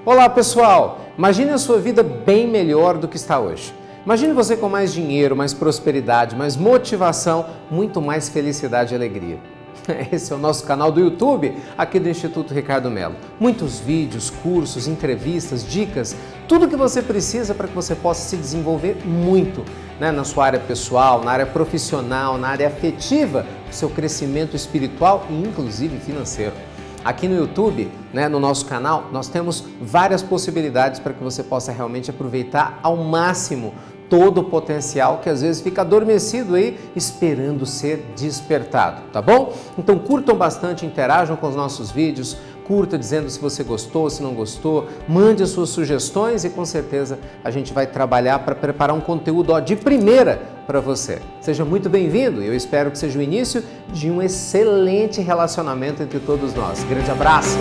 Olá pessoal, imagine a sua vida bem melhor do que está hoje. Imagine você com mais dinheiro, mais prosperidade, mais motivação, muito mais felicidade e alegria. Esse é o nosso canal do YouTube, aqui do Instituto Ricardo Mello. Muitos vídeos, cursos, entrevistas, dicas, tudo que você precisa para que você possa se desenvolver muito, né? Na sua área pessoal, na área profissional, na área afetiva, o seu crescimento espiritual e inclusive financeiro. Aqui no YouTube, né, no nosso canal, nós temos várias possibilidades para que você possa realmente aproveitar ao máximo todo o potencial que às vezes fica adormecido aí, esperando ser despertado, tá bom? Então curtam bastante, interajam com os nossos vídeos, curta dizendo se você gostou, se não gostou, mande as suas sugestões e com certeza a gente vai trabalhar para preparar um conteúdo de primeira para você. Seja muito bem-vindo e eu espero que seja o início de um excelente relacionamento entre todos nós. Grande abraço!